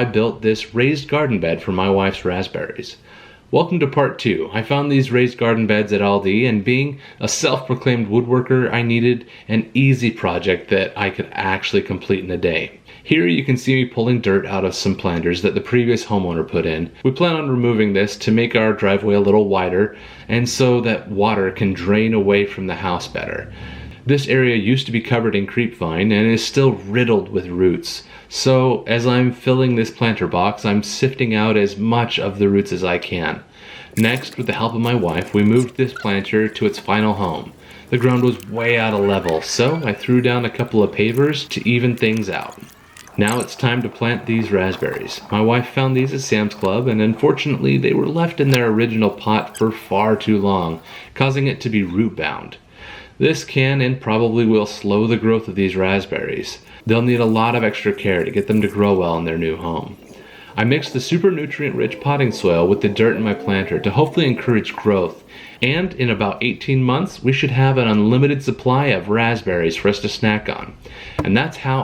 I built this raised garden bed for my wife's raspberries. Welcome to part 2. I found these raised garden beds at Aldi, and being a self-proclaimed woodworker, I needed an easy project that I could actually complete in a day. Here you can see me pulling dirt out of some planters that the previous homeowner put in. We plan on removing this to make our driveway a little wider and so that water can drain away from the house better. This area used to be covered in creepvine and is still riddled with roots. So as I'm filling this planter box, I'm sifting out as much of the roots as I can. Next, with the help of my wife, we moved this planter to its final home. The ground was way out of level, so I threw down a couple of pavers to even things out. Now it's time to plant these raspberries. My wife found these at Sam's Club, and unfortunately they were left in their original pot for far too long, causing it to be root bound. This can and probably will slow the growth of these raspberries. They'll need a lot of extra care to get them to grow well in their new home. I mixed the super nutrient-rich potting soil with the dirt in my planter to hopefully encourage growth, and in about 18 months we should have an unlimited supply of raspberries for us to snack on. And that's how